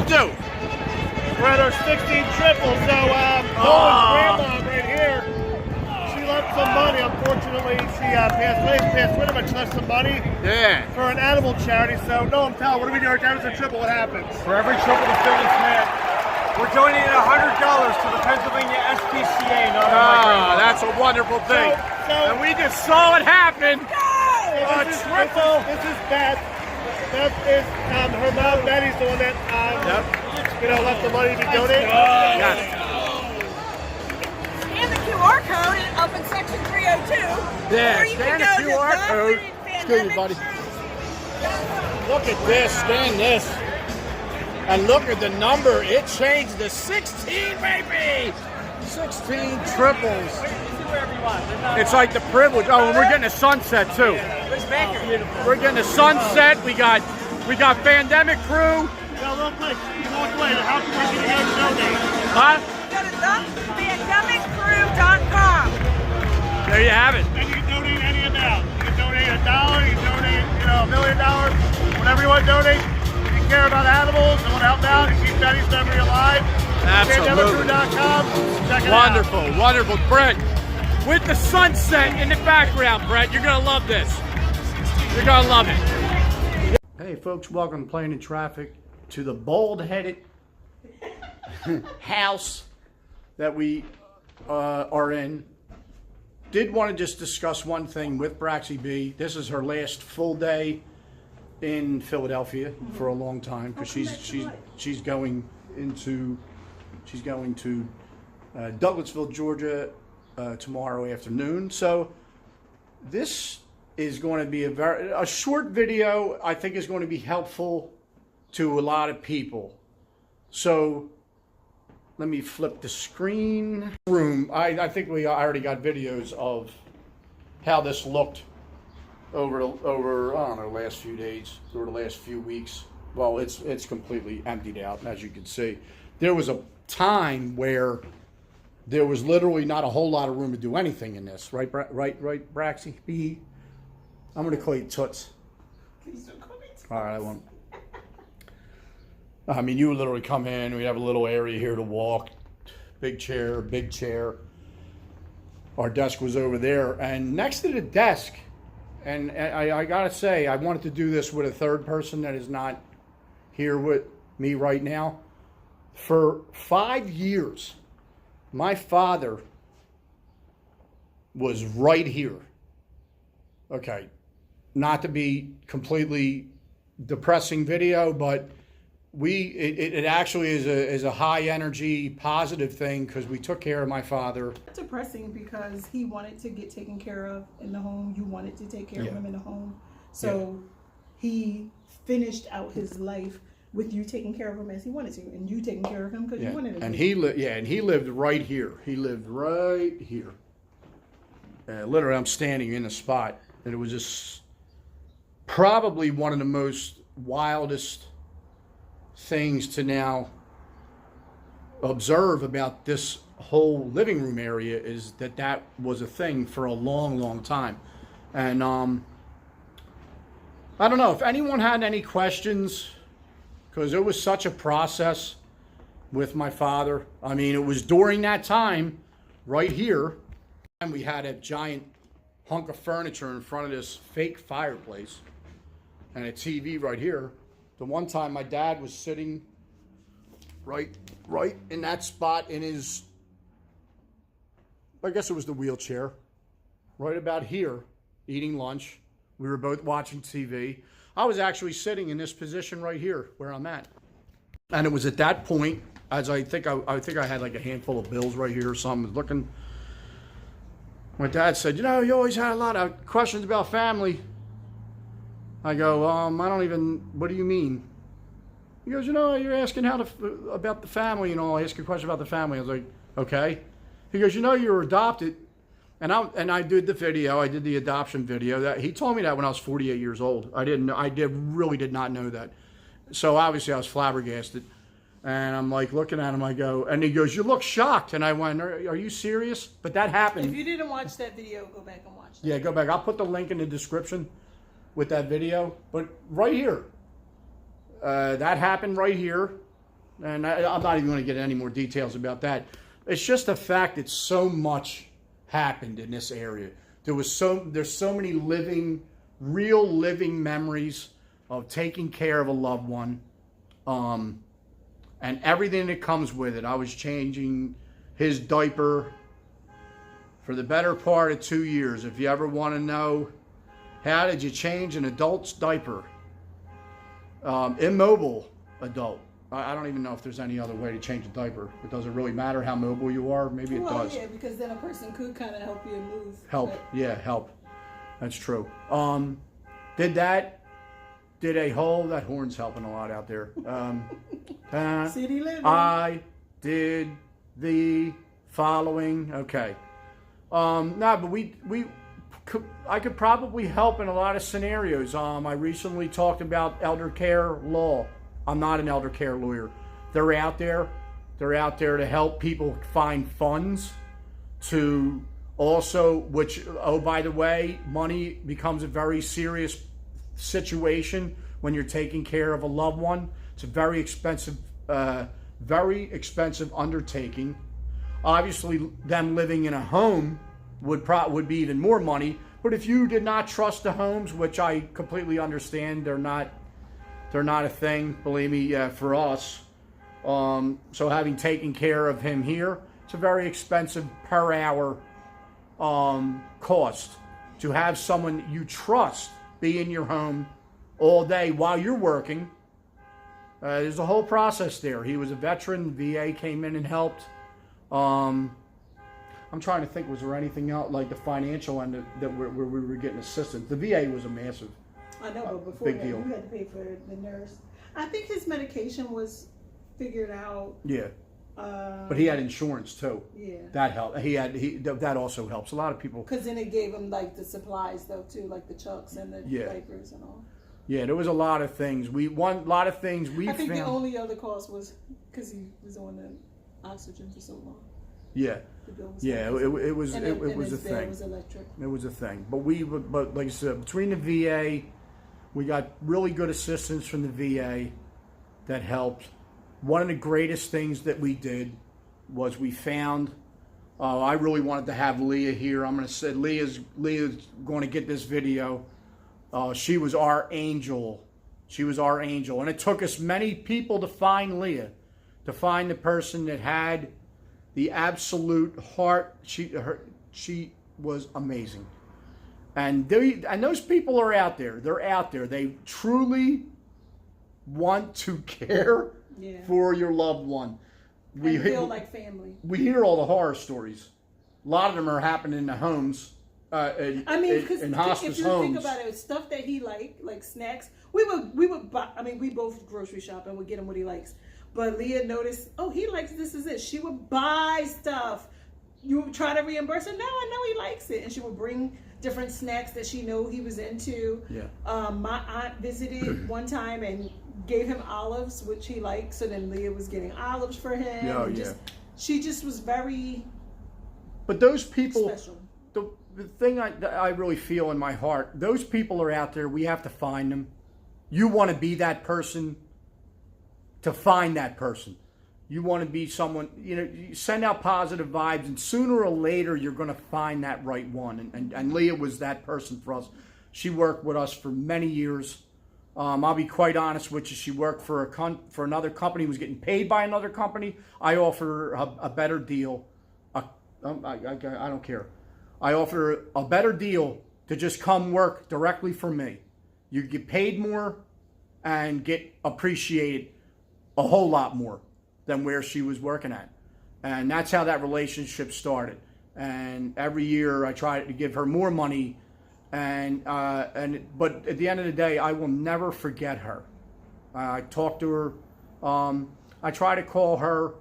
do? We're at our 16 triple, so Nolan's grandma right here, she left some money. Unfortunately, she passed away, but she left some money for an animal charity. So, Nolan, tell, what do we do? Our time is a triple, what happens? For every triple the fitness man, we're donating $100 to the Pennsylvania SPCA. That's a wonderful thing. And we just saw it happen. Triple. This is Beth. Beth is her mom. Betty's the one that left the money to be donated. Scan the QR code up in section 302. Yeah, or you scan can the go QR to code. Excuse me, buddy. Look at this. Scan this. And look at the number. It changed to 16, baby. 16 triples. It's like the privilege. Oh, and we're getting a sunset too. We're getting a sunset. We got pandemic crew. Now, real quick, how can we get to donate? Huh? Go to thepandemiccrew.com. There you have it. And you can donate any amount. You can donate $1. You can donate, $1 million. Whatever you want to donate. If you care about animals and want to help out and keep Betty's memory alive, Absolutely. Pandemiccrew.com. Check it Wonderful, out. wonderful, Brett. With the sunset in the background, Brett, you're gonna love this. You're gonna love it. Hey, folks, welcome to Playing in Traffic to the bald-headed house that we are in. Did want to just discuss one thing with BRAXYB. This is her last full day in Philadelphia for a long time because she's going to Douglasville, Georgia tomorrow afternoon. So this is going to be a short video. I think is going to be helpful to a lot of people. So let me flip the screen. I think I already got videos of how this looked over I don't know, last few days or the last few weeks. Well, it's completely emptied out, as you can see. There was a time where there was literally not a whole lot of room to do anything in this, right, BRAXYB? I'm going to call you Toots. Please don't call me Toots. All right, I won't. I mean, you would literally come in. We have a little area here to walk. Big chair. Our desk was over there, and next to the desk, and I gotta say, I wanted to do this with a third person that is not here with me right now. For 5 years, my father was right here. Okay, not to be completely depressing video, but it actually is a high energy, positive thing because we took care of my father. Depressing because he wanted to get taken care of in the home. You wanted to take care of him in the home. So he finished out his life with you taking care of him as he wanted to, and you taking care of him because you wanted him. And he lived right here. He lived right here. Literally, I'm standing in the spot, and it was just probably one of the most wildest things to now observe about this whole living room area is that was a thing for a long time. And I don't know if anyone had any questions, because it was such a process with my father. I mean, it was during that time right here, and we had a giant hunk of furniture in front of this fake fireplace and a TV right here. The one time my dad was sitting right in that spot in his, I guess it was the wheelchair, right about here, eating lunch. We were both watching TV. I was actually sitting in this position right here where I'm at. And it was at that point, as I think I had like a handful of bills right here or something, looking. My dad said, you always had a lot of questions about family. I go, I don't even, what do you mean? He goes, you're asking about the family, I ask you a question about the family. I was like, okay. He goes, you were adopted. And I did the video, I did the adoption video. That he told me that when I was 48 years old. I really did not know that. So obviously I was flabbergasted. And I'm like looking at him, I go, and he goes, you look shocked. And I went, are you serious? But that happened. If you didn't watch that video, go back and watch it. Yeah, go back. I'll put the link in the description with that video. But right here, that happened right here. And I'm not even going to get any more details about that. It's just the fact that so much happened in this area. There's so many real living memories of taking care of a loved one, and everything that comes with it. I was changing his diaper for the better part of 2 years. If you ever want to know, how did you change an adult's diaper? Immobile adult. I don't even know if there's any other way to change a diaper. It doesn't really matter how mobile you are. Maybe it does. Yeah, because then a person could kind of help you move. Help. Yeah, help. That's true. Did that. Did a whole, that horn's helping a lot out there. City living. I did the following. Okay. No, but I could probably help in a lot of scenarios. I recently talked about elder care law. I'm not an elder care lawyer. They're out there. They're out there to help people find funds to also, which, oh, by the way, money becomes a very serious situation when you're taking care of a loved one. It's a very expensive undertaking. Obviously, them living in a home would be even more money. But if you did not trust the homes, which I completely understand, they're not a thing, believe me, for us. So having taken care of him here, it's a very expensive per hour cost to have someone you trust be in your home all day while you're working. There's a whole process there. He was a veteran. VA came in and helped. I'm trying to think, was there anything else like the financial end that where we were getting assistance? The VA was a massive, I know, but before big that, deal. you had to pay for the nurse. I think his medication was figured out. Yeah. But he had insurance too. Yeah. That helped. That also helps. A lot of people. Because then it gave him like the supplies though too, like the chucks and the diapers and all. Yeah, there was a lot of things. I think the only other cost was because he was on the oxygen for so long. Yeah. Yeah, it was a thing. Was electric. It was a thing. But like I said, between the VA, we got really good assistance from the VA that helped. One of the greatest things that we did was we found. I really wanted to have Leah here. I'm going to say Leah's going to get this video. She was our angel. She was our angel, and it took us many people to find Leah, to find the person that had the absolute heart. She was amazing, and those people are out there. They're out there. They truly want to care for your loved one. We feel like family. We hear all the horror stories. A lot of them are happening in the homes. In hospice if you homes. think about it, stuff that he liked, like snacks, we would buy. I mean, we both grocery shop and would get him what he likes. But Leah noticed, oh, he likes this is it. She would buy stuff. You would try to reimburse her. No, I know he likes it, and she would bring different snacks that she knew he was into. Yeah. My aunt visited one time and gave him olives, which he liked. So then Leah was getting olives for him. She just was very. But those people. Special. The thing I really feel in my heart, those people are out there. We have to find them. You want to be that person to find that person. You want to be someone, you send out positive vibes, and sooner or later you're going to find that right one. And Leah was that person for us. She worked with us for many years. I'll be quite honest with you. She worked for another company, was getting paid by another company. I offered her a better deal. I don't care. I offered her a better deal to just come work directly for me. You get paid more and get appreciated a whole lot more than where she was working at. And that's how that relationship started. And every year I try to give her more money. But at the end of the day, I will never forget her. I talk to her. I try to call her.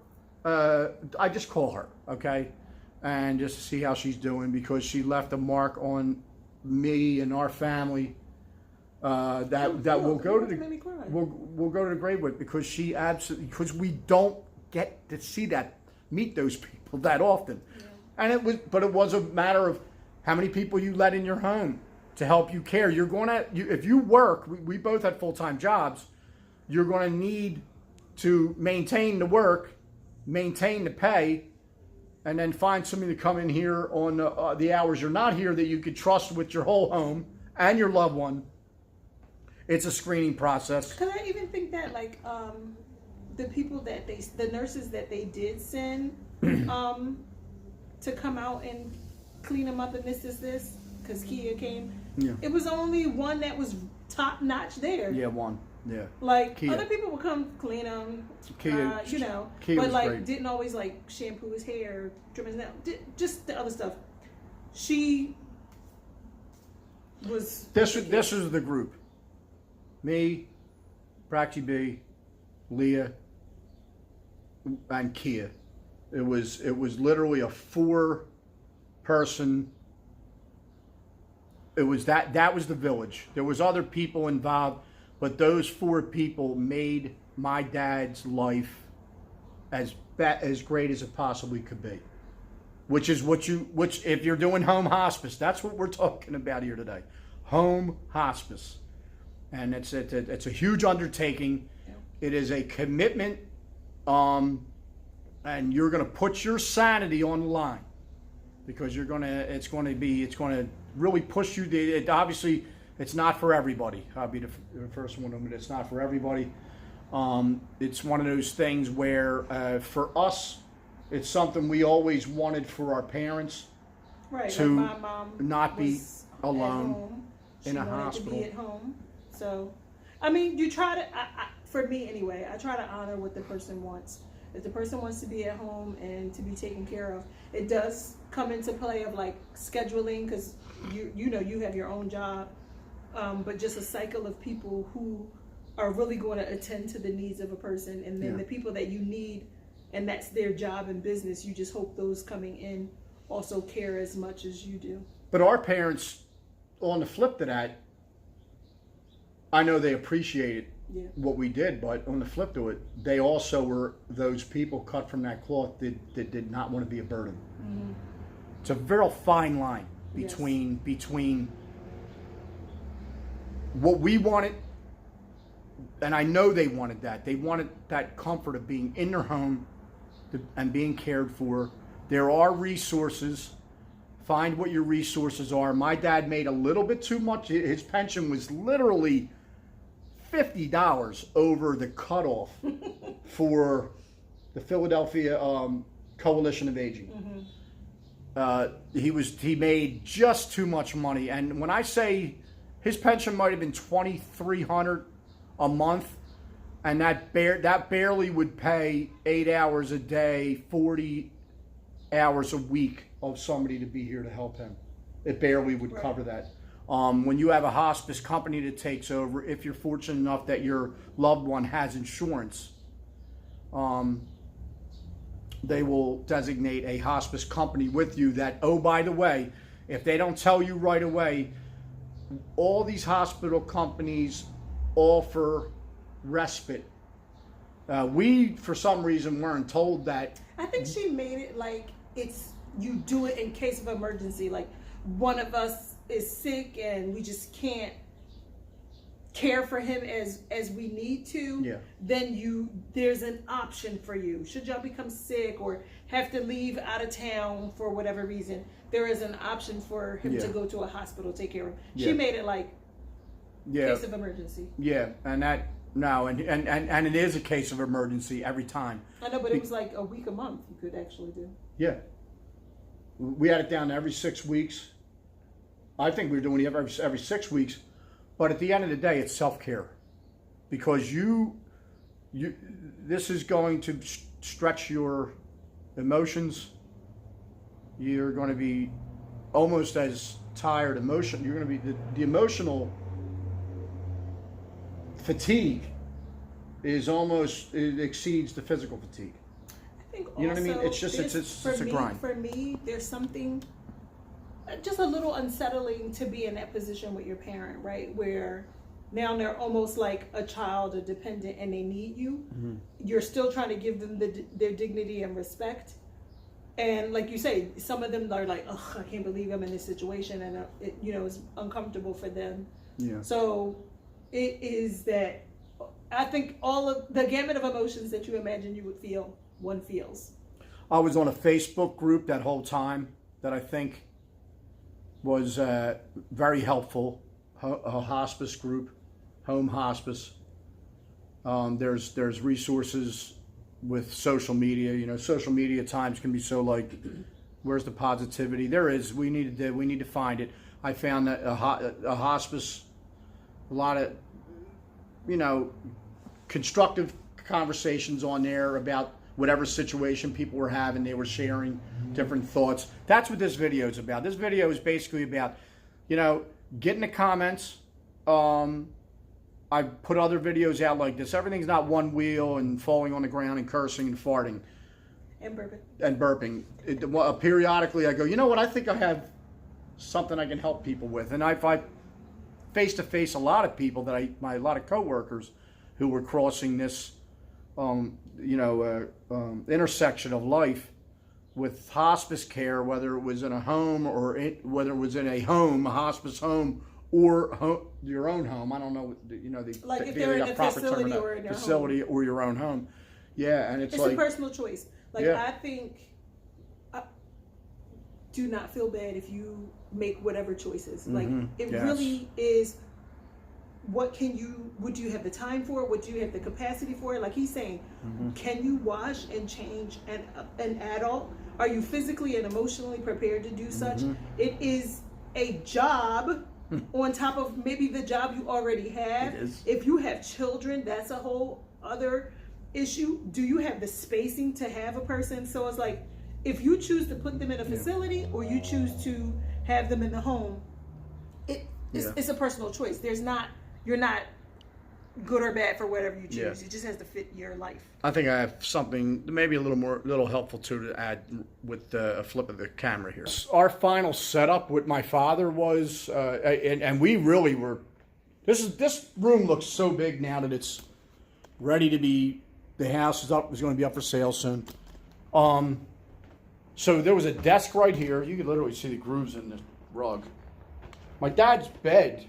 I just call her, okay? And just to see how she's doing, because she left a mark on me and our family that we'll go to the grave with, because because we don't get to meet those people that often. Yeah. And it was a matter of how many people you let in your home to help you care. If you work, we both had full-time jobs, you're going to need to maintain the work, maintain the pay, and then find somebody to come in here on the hours you're not here that you could trust with your whole home and your loved one. It's a screening process. Because I even think that, like, the people that the nurses that they did send to come out and clean them up and this, because Kia came, it was only one that was top notch there. Yeah, one. Yeah. Like, Kia. other people would come clean them, Kia, you know, Kia but was like great. didn't always like shampoo his hair, trim his nails, just the other stuff. She was. This was the group. Me, BRAXYB, Leah, and Kia. It was literally a 4-person. It was that was the village. There was other people involved, but those 4 people made my dad's life as great as it possibly could be. Which if you're doing home hospice, that's what we're talking about here today. Home hospice. And it's a huge undertaking. It is a commitment, and you're going to put your sanity on the line because it's going to really push you. Obviously, it's not for everybody. I'll be the first one to admit it's not for everybody. It's one of those things where for us, it's something we always wanted for our parents, Right, to like my mom not be was alone at home. in She a wanted hospital. to be at home. So, I mean, you try to, for me anyway, I try to honor what the person wants. If the person wants to be at home and to be taken care of, it does come into play of like scheduling, because you know you have your own job, but just a cycle of people who are really going to attend to the needs of a person, and then the people that you need, and that's their job and business. You just hope those coming in also care as much as you do. But our parents, on the flip to that, I know they appreciated what we did, but on the flip to it, they also were those people cut from that cloth that did not want to be a burden. Mm-hmm. It's a very fine line between what we wanted, and I know they wanted that. They wanted that comfort of being in their home and being cared for. There are resources. Find what your resources are. My dad made a little bit too much. His pension was literally $50 over the cutoff for the Philadelphia Coalition of Aging. Mm-hmm. He made just too much money, and when I say his pension might have been $2,300 a month, and that barely would pay 8 hours a day, 40 hours a week of somebody to be here to help him. It barely would cover that. When you have a hospice company that takes over, if you're fortunate enough that your loved one has insurance, they will designate a hospice company with you that, oh, by the way, if they don't tell you right away, all these hospital companies offer respite. We, for some reason, weren't told that. I think she made it like you do it in case of emergency. Like one of us is sick and we just can't care for him as we need to. Then there's an option for you. Should y'all become sick or have to leave out of town for whatever reason, there is an option for him to go to a hospital, take care of him. She made it like case of emergency. Yeah, and that. No, and it is a case of emergency every time. I know, but it was like a week, a month you could actually do. Yeah. We had it down to every 6 weeks. I think we were doing it every 6 weeks. But at the end of the day, it's self-care. Because this is going to stretch your emotions. You're going to be almost as tired. You're going to be the emotional fatigue it exceeds the physical fatigue. I think you know what I mean? It's just it's a grind. For me, there's something just a little unsettling to be in that position with your parent, right? Where now they're almost like a child, a dependent, and they need you. Mm-hmm. You're still trying to give them their dignity and respect. And like you say, some of them are like, "Ugh, I can't believe I'm in this situation," and it's uncomfortable for them. Yeah. So it is that I think all of the gamut of emotions that you imagine you would feel, one feels. I was on a Facebook group that whole time that I think was very helpful. A hospice group, home hospice. There's resources with social media. You know, social media at times can be so like, where's the positivity? There is. We need to find it. I found that a hospice, a lot of, you know, constructive conversations on there about whatever situation people were having. They were sharing different thoughts. That's what this video is about. This video is basically about, you know, getting the comments. I put other videos out like this. Everything's not one wheel and falling on the ground and cursing and farting. And burping. Periodically I go, you know what, I think I have something I can help people with. And I face to face a lot of people that a lot of coworkers who were crossing this, intersection of life with hospice care, whether it was in a home or whether it was in a home, a hospice home, or your own home. I don't know, you know, like if they're in a facility or in their facility home. Or your own home. Yeah, and it's like a personal choice. Like yeah. I think, do not feel bad if you make whatever choices. Like it really is. What would you have the time for? Would you have the capacity for it? Like he's saying, can you wash and change an adult? Are you physically and emotionally prepared to do such? It is a job on top of maybe the job you already have. If you have children, that's a whole other issue. Do you have the spacing to have a person? So it's like, if you choose to put them in a facility or you choose to have them in the home, it's a personal choice. You're not good or bad for whatever you choose. Yeah. It just has to fit your life. I think I have something maybe a little helpful to add with a flip of the camera here. Our final setup with my father was, and we really were. This room looks so big now that it's ready to be. The house is going to be up for sale soon. So there was a desk right here. You could literally see the grooves in the rug. My dad's bed.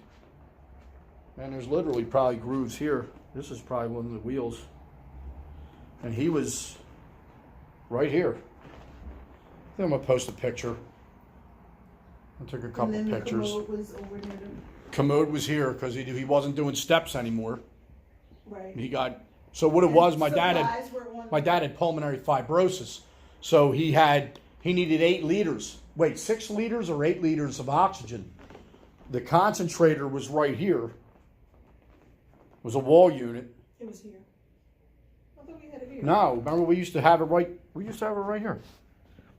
And there's literally probably grooves here. This is probably one of the wheels. And he was right here. I think I'm going to post a picture. I took a couple pictures. The commode was over there. Commode was here because he wasn't doing steps anymore. Right. So what it was, my dad had pulmonary fibrosis. So he needed 8 liters. Wait, 6 liters or 8 liters of oxygen. The concentrator was right here. It was a wall unit. It was here. I thought we had it here. No, remember we used to have it right here.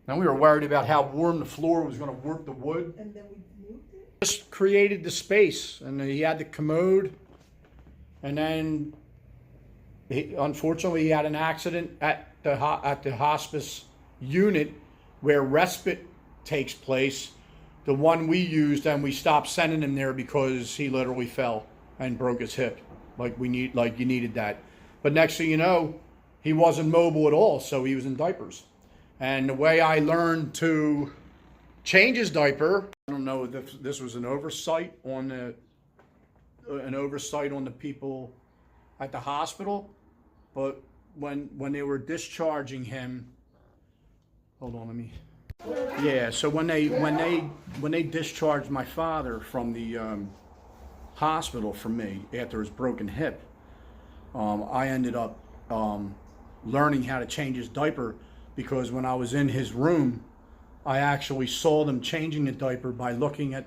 And we were worried about how warm the floor was going to warp the wood. And then we moved it? Just created the space. And he had the commode. And then, unfortunately, he had an accident at the hospice unit where respite takes place. The one we used, and we stopped sending him there because he literally fell and broke his hip. You needed that. But next thing you know, he wasn't mobile at all, so he was in diapers. And the way I learned to change his diaper, I don't know if this was an oversight on the people at the hospital, but when they were discharging him, hold on, let me. Yeah, so when they discharged my father from the hospital from me after his broken hip, I ended up learning how to change his diaper because when I was in his room, I actually saw them changing the diaper by looking at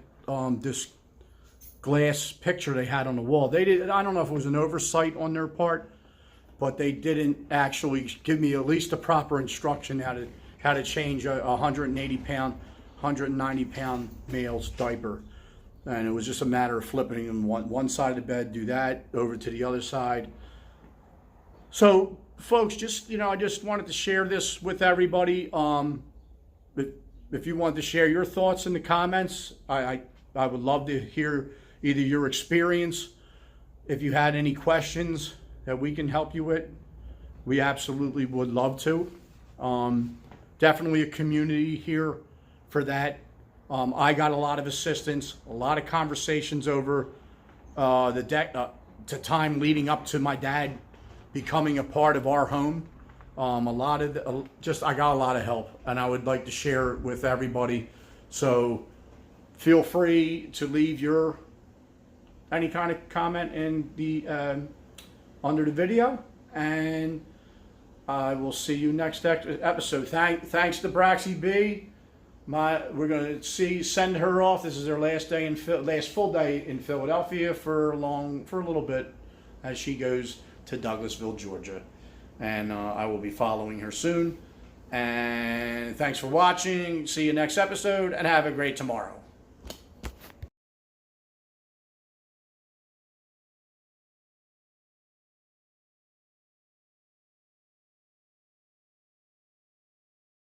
this glass picture they had on the wall. I don't know if it was an oversight on their part, but they didn't actually give me at least a proper instruction how to change a 180-pound, 190-pound male's diaper. And it was just a matter of flipping them one side of the bed, do that, over to the other side. So, folks, I just wanted to share this with everybody. If you wanted to share your thoughts in the comments, I would love to hear either your experience. If you had any questions that we can help you with, we absolutely would love to. Definitely a community here for that. I got a lot of assistance, a lot of conversations over the to time leading up to my dad becoming a part of our home. I got a lot of help, and I would like to share it with everybody. So feel free to leave any kind of comment in the under the video, and I will see you next episode. Thanks to BRAXYB. We're gonna send her off. This is her last full day in Philadelphia for a little bit, as she goes to Douglasville, Georgia. And I will be following her soon. And thanks for watching. See you next episode, and have a great tomorrow.